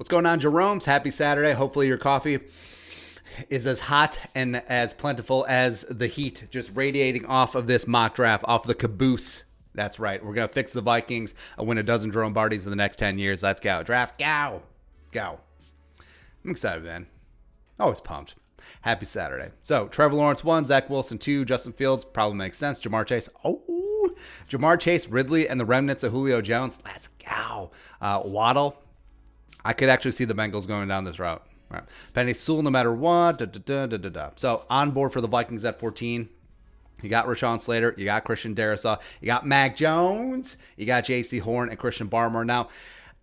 What's going on, Jerome's? Happy Saturday. Hopefully your coffee is as hot and as plentiful as the heat just radiating off of this mock draft, off the caboose. That's right. We're going to fix the Vikings, win a dozen Jerome Bardys in the next 10 years. Let's go. Draft, go. Go. I'm excited, man. Always pumped. Happy Saturday. So, Trevor Lawrence 1, Zach Wilson 2, Justin Fields, probably makes sense. Jamar Chase, Ridley, and the remnants of Julio Jones. Let's go. Waddle. I could actually see the Bengals going down this route. Right. Penny Sewell, no matter what. So, on board for the Vikings at 14. You got Rashawn Slater. You got Christian Darrisaw. You got Mac Jones. You got J.C. Horn and Christian Barmore. Now,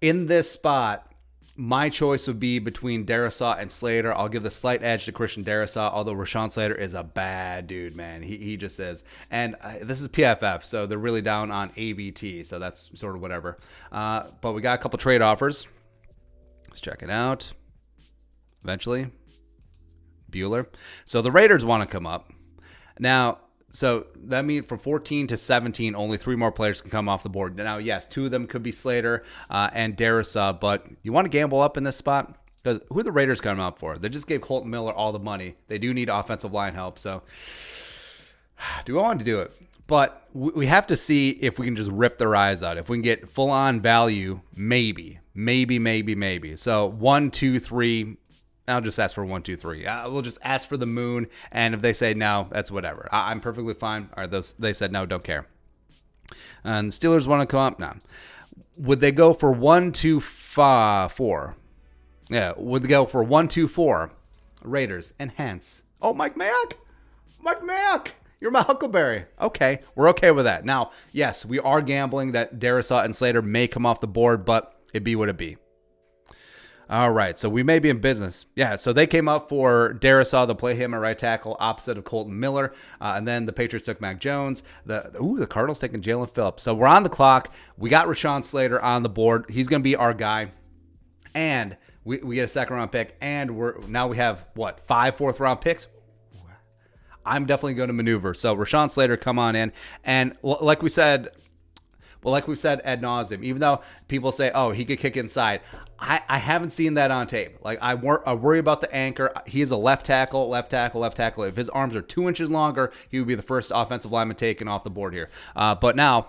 in this spot, my choice would be between Darrisaw and Slater. I'll give the slight edge to Christian Darrisaw, although Rashawn Slater is a bad dude, man. He just is. And this is PFF, so they're really down on AVT, so that's sort of whatever. But we got a couple trade offers. Let's check it out. Eventually. Bueller. So the Raiders want to come up. Now, so that means from 14 to 17, only 3 more players can come off the board. Now, yes, 2 of them could be Slater and Darrisaw, but you want to gamble up in this spot? Because who are the Raiders coming up for? They just gave Colton Miller all the money. They do need offensive line help, so do I want to do it? But we have to see if we can just rip their eyes out. If we can get full-on value, maybe. So 1, 2, 3. I'll just ask for 1, 2, 3. We'll just ask for the moon, and if they say no, that's whatever. I'm perfectly fine. Or they said no, don't care. And the Steelers want to come up? No. Would they go for 1, 2, 4? Yeah, would they go for 1, 2, 4? Raiders, enhance. Oh, Mike Mack! You're my Huckleberry. Okay, we're okay with that. Now, yes, we are gambling that Darrisaw and Slater may come off the board, but it be what it be. All right, so we may be in business. Yeah, so they came up for Darrisaw to play him at right tackle opposite of Colton Miller, and then the Patriots took Mac Jones. The Cardinals taking Jalen Phillips. So we're on the clock. We got Rashawn Slater on the board. He's going to be our guy, and we get a second-round pick, and we have, 5 fourth-round picks? I'm definitely going to maneuver. So Rashawn Slater, come on in, and like we said ad nauseum, even though people say, oh, he could kick inside, I haven't seen that on tape. Like, I worry about the anchor. He is a left tackle. If his arms are 2 inches longer, he would be the first offensive lineman taken off the board here. But now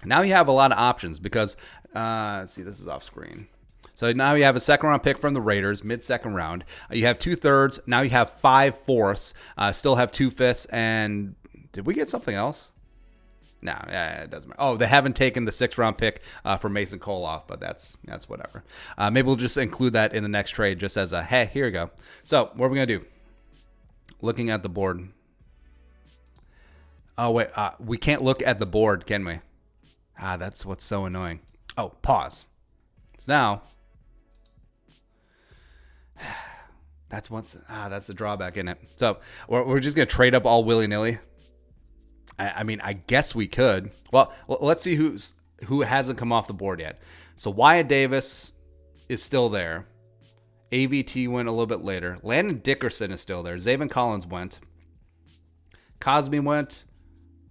you have a lot of options because, let's see, this is off screen. So now you have a second-round pick from the Raiders, mid-second round. You have 2/3. Now you have 5 fourths. Still have 2 fifths. And did we get something else? No, it doesn't matter. Oh, they haven't taken the 6th-round pick for Mason Koloff, but that's whatever. Maybe we'll just include that in the next trade just as a, hey, here we go. So what are we going to do? Looking at the board. Oh, wait, we can't look at the board, can we? That's what's so annoying. Oh, pause. So now, that's the drawback, isn't it? So we're just going to trade up all willy-nilly. I mean, I guess we could. Well, let's see who hasn't come off the board yet. So Wyatt Davis is still there. AVT went a little bit later. Landon Dickerson is still there. Zaven Collins went. Cosby went.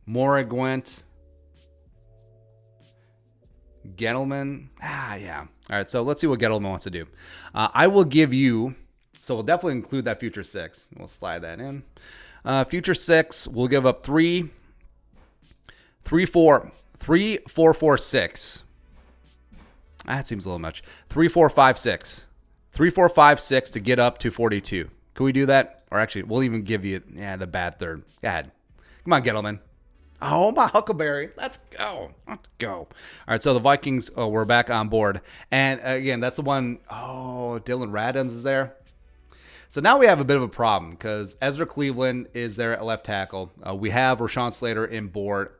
Morig went. Gettleman. Yeah. All right, so let's see what Gettleman wants to do. I will give you, so we'll definitely include that future 6. We'll slide that in. Future 6, we'll give up 3, 4, 6. That seems a little much. 3, 4, 5, 6. 3, 4, 5, 6 to get up to 42. Can we do that? Or actually, we'll even give you the bad third. Go ahead. Come on, Gettleman. Oh, my Huckleberry. Let's go. All right, so the Vikings, we're back on board. And again, that's the one, Dylan Radins is there. So now we have a bit of a problem because Ezra Cleveland is there at left tackle. We have Rashawn Slater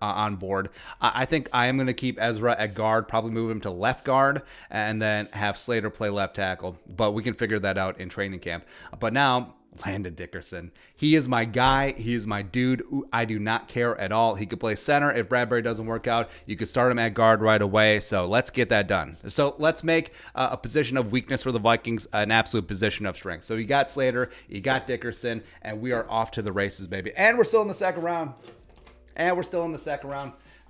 on board. I think I am going to keep Ezra at guard, probably move him to left guard, and then have Slater play left tackle. But we can figure that out in training camp. But now, Landon Dickerson. He is my guy. He is my dude. I do not care at all. He could play center. If Bradbury doesn't work out, you could start him at guard right away. So let's get that done. So let's make a position of weakness for the Vikings an absolute position of strength. So you got Slater, you got Dickerson, and we are off to the races, baby. And we're still in the second round.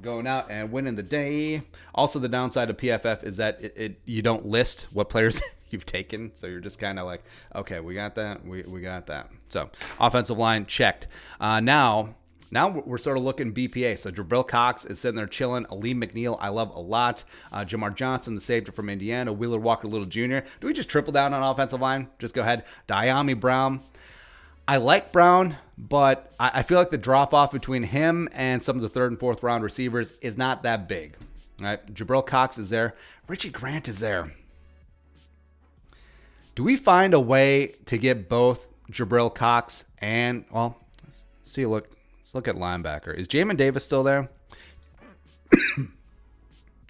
Going out and winning the day. Also, the downside of PFF is that you don't list what players you've taken. So you're just kind of like, okay, we got that. We got that. So offensive line checked. Now we're sort of looking BPA. So Jabril Cox is sitting there chilling. Aleem McNeil, I love a lot. Jamar Johnson, the safety from Indiana. Wheeler Walker Little Jr. Do we just triple down on offensive line? Just go ahead. Diami Brown. I like Brown, but I feel like the drop-off between him and some of the third and fourth round receivers is not that big. All right, Jabril Cox is there. Richie Grant is there. Do we find a way to get both Jabril Cox and, well, let's look at linebacker. Is Jamin Davis still there?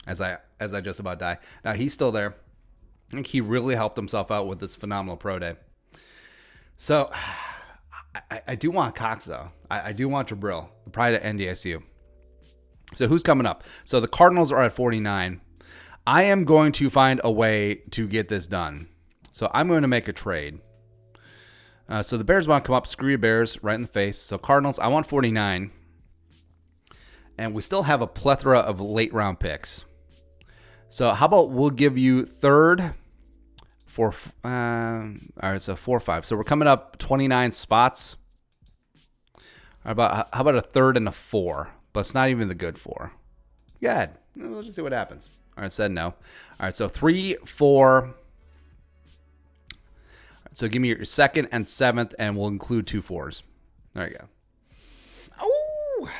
as I just about die. Now he's still there. I think he really helped himself out with this phenomenal pro day. So I do want Cox though. I do want Jabril, the pride of NDSU. So who's coming up? So the Cardinals are at 49. I am going to find a way to get this done. So I'm going to make a trade. So the Bears want to come up. Screw you, Bears, right in the face. So Cardinals, I want 49. And we still have a plethora of late round picks. So how about we'll give you third for, all right, so 4-5. So we're coming up 29 spots. How about a third and a 4? But it's not even the good 4. Go ahead. We'll just see what happens. All right, said no. All right, so 3, 4. So give me your second and 7th, and we'll include 2 4s. There you go. Oh,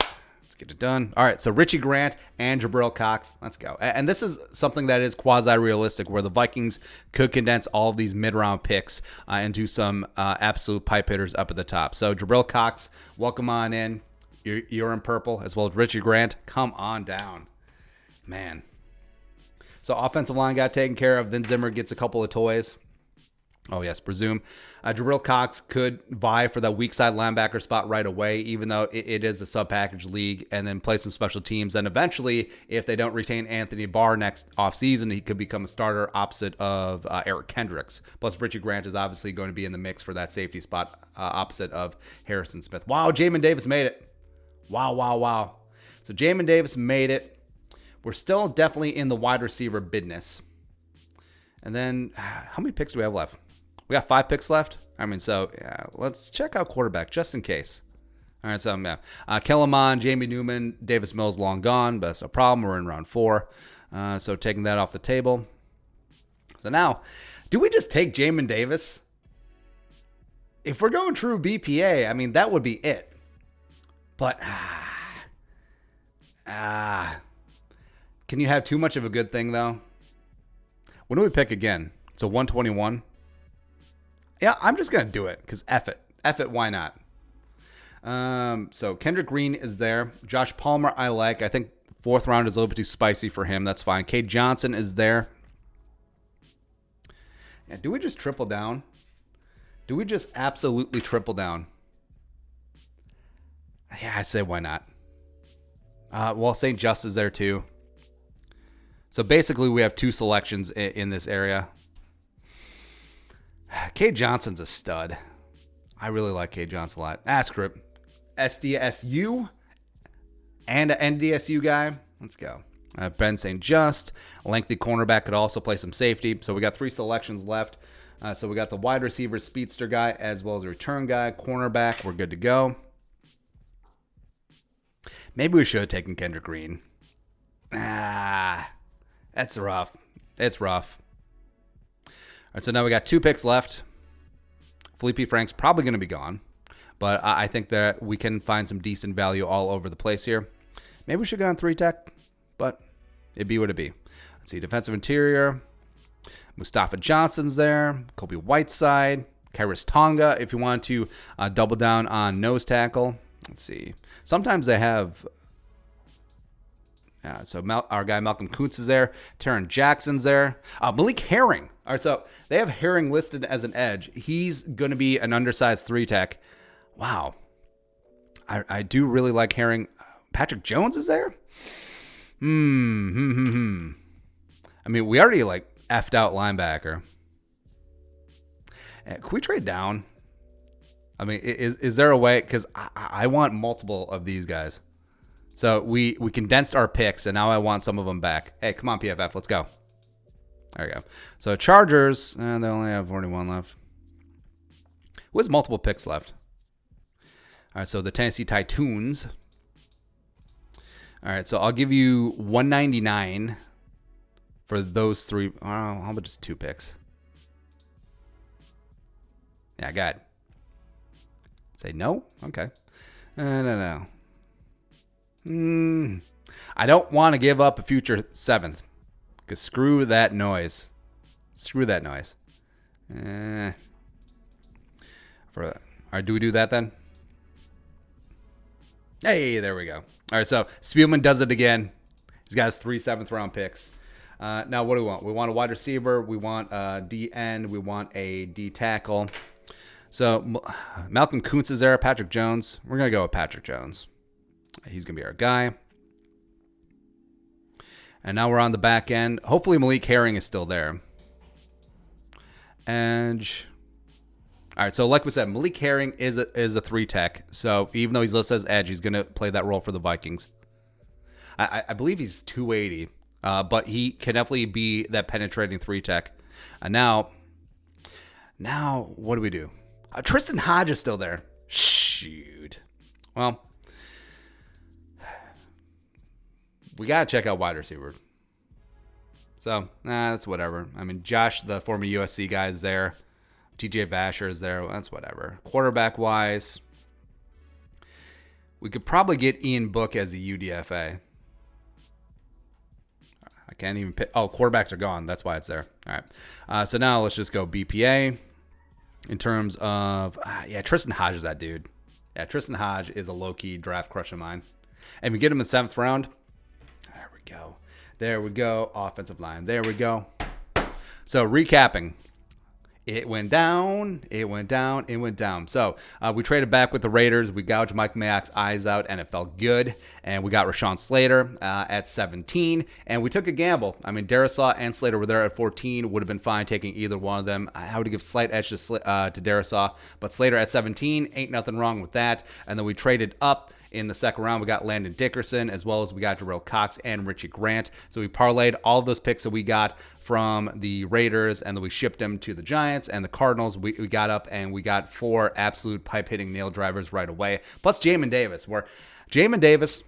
let's get it done. All right, so Richie Grant and Jabril Cox. Let's go. And this is something that is quasi-realistic, where the Vikings could condense all of these mid-round picks into some absolute pipe hitters up at the top. So Jabril Cox, welcome on in. You're in purple, as well as Richie Grant. Come on down. Man. So offensive line got taken care of. Then Zimmer gets a couple of toys. Oh, yes, presume. Jabril Cox could vie for that weak side linebacker spot right away, even though it is a sub-package league, and then play some special teams. And eventually, if they don't retain Anthony Barr next offseason, he could become a starter opposite of Eric Kendricks. Plus, Richie Grant is obviously going to be in the mix for that safety spot opposite of Harrison Smith. Wow, Jamin Davis made it. Wow. So Jamin Davis made it. We're still definitely in the wide receiver business. And then, how many picks do we have left? We got 5 picks left. I mean, so yeah, let's check out quarterback just in case. All right, so yeah, Kellen Mond, Jamie Newman, Davis Mills long gone, but that's no problem. We're in round 4, so taking that off the table. So now, do we just take Jamin Davis? If we're going true BPA, I mean that would be it. But can you have too much of a good thing though? When do we pick again? So 121. Yeah, I'm just going to do it because F it, why not? So Kendrick Green is there. Josh Palmer, I like. I think 4th round is a little bit too spicy for him. That's fine. Cade Johnson is there. Yeah, do we just triple down? Do we just absolutely triple down? Yeah, I say why not? Well, St. Just is there too. So basically we have 2 selections in this area. Cade Johnson's a stud. I really like Cade Johnson a lot. Screw it. SDSU and an NDSU guy. Let's go. Ben St. Just. Lengthy cornerback could also play some safety. So we got 3 selections left. So we got the wide receiver speedster guy as well as a return guy. Cornerback, we're good to go. Maybe we should have taken Kendrick Green. That's rough. It's rough. All right, so now we got 2 picks left. Felipe Frank's probably going to be gone, but I think that we can find some decent value all over the place here. Maybe we should go on 3 tech, but it'd be what it be. Let's see, defensive interior. Mustafa Johnson's there. Kobe Whiteside. Kairos Tonga if you want to double down on nose tackle. Let's see. Sometimes they have... so our guy Malcolm Kuntz is there. Taron Jackson's there. Malik Herring. All right, so they have Herring listed as an edge. He's going to be an undersized 3-tech. Wow. I do really like Herring. Patrick Jones is there? I mean, we already effed out linebacker. Can we trade down? I mean, is there a way? Because I want multiple of these guys. So we condensed our picks, and now I want some of them back. Hey, come on, PFF, let's go. There we go. So Chargers, they only have 41 left. Who has multiple picks left? All right, so the Tennessee Titans. All right, so I'll give you 199 for those three. Oh, how about just 2 picks? Yeah, I got it. Say no? Okay. No. I don't want to give up a future 7th. Because screw that noise. Screw that noise. All right, do we do that then? Hey, there we go. All right, so Spielman does it again. He's got his 3 7th-round picks. Now, what do we want? We want a wide receiver. We want a D end. We want a D tackle. So Malcolm Kuntz is there. Patrick Jones. We're going to go with Patrick Jones. He's going to be our guy. And now we're on the back end. Hopefully Malik Herring is still there. And all right, so like we said, Malik Herring is a 3 tech. So even though he's listed as edge, he's going to play that role for the Vikings. I believe he's 280, but he can definitely be that penetrating 3 tech. Now what do we do? Tristan Hodge is still there. Shoot. Well, we got to check out wide receiver. So, that's whatever. I mean, Josh, the former USC guy, is there. TJ Vasher is there. Well, that's whatever. Quarterback-wise, we could probably get Ian Book as a UDFA. I can't even pick. Oh, quarterbacks are gone. That's why it's there. All right. So now let's just go BPA in terms of, Tristan Hodge is that dude. Yeah, Tristan Hodge is a low-key draft crush of mine. And we get him in the 7th round. There we go. Offensive line. There we go. So recapping. It went down. So we traded back with the Raiders. We gouged Mike Mayock's eyes out, and it felt good. And we got Rashawn Slater at 17. And we took a gamble. I mean, Darisaw and Slater were there at 14. Would have been fine taking either one of them. I would give slight edge to Darisaw. But Slater at 17, ain't nothing wrong with that. And then we traded up. In the 2nd round, we got Landon Dickerson, as well as we got Jarrell Cox and Richie Grant. So we parlayed all of those picks that we got from the Raiders, and then we shipped them to the Giants and the Cardinals. We got up, and we got 4 absolute pipe-hitting nail drivers right away. Plus Jamin Davis, where Jamin Davis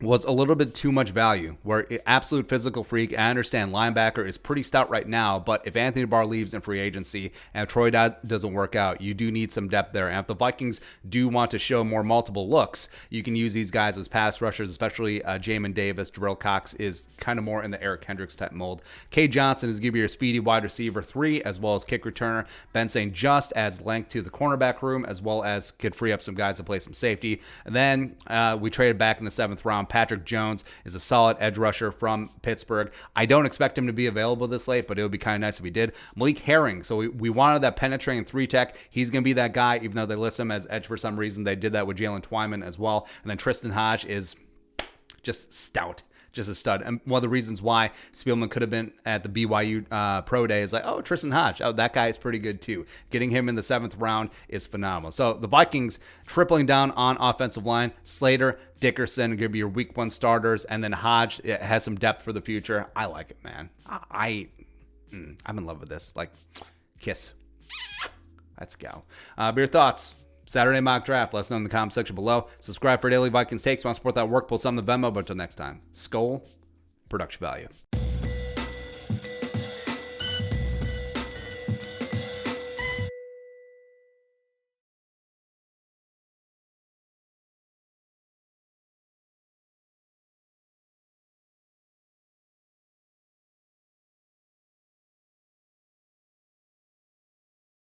was a little bit too much value, where absolute physical freak. I understand linebacker is pretty stout right now, but if Anthony Barr leaves in free agency and if Troy doesn't work out, you do need some depth there. And if the Vikings do want to show more multiple looks, you can use these guys as pass rushers, especially Jamin Davis. Jarrell Cox is kind of more in the Eric Kendricks type mold. Kay Johnson is going to be your speedy wide receiver 3, as well as kick returner. Ben St. Just adds length to the cornerback room, as well as could free up some guys to play some safety. And then we traded back in the 7th round. Patrick Jones is a solid edge rusher from Pittsburgh. I don't expect him to be available this late, but it would be kind of nice if he did. Malik Herring. So we wanted that penetrating 3 tech. He's going to be that guy, even though they list him as edge for some reason. They did that with Jalen Twyman as well. And then Tristan Hodge is just stout. Just a stud. And one of the reasons why Spielman could have been at the BYU Pro Day is like, oh, Tristan Hodge. Oh, that guy is pretty good too. Getting him in the 7th round is phenomenal. So the Vikings tripling down on offensive line. Slater, Dickerson are going to be your week 1 starters. And then Hodge has some depth for the future. I like it, man. I'm in love with this. Like, kiss. Let's go. But your thoughts? Saturday mock draft. Let us know in the comment section below. Subscribe for daily Vikings takes. Want to support that work? Pull some of the Venmo. But until next time, Skol, production value.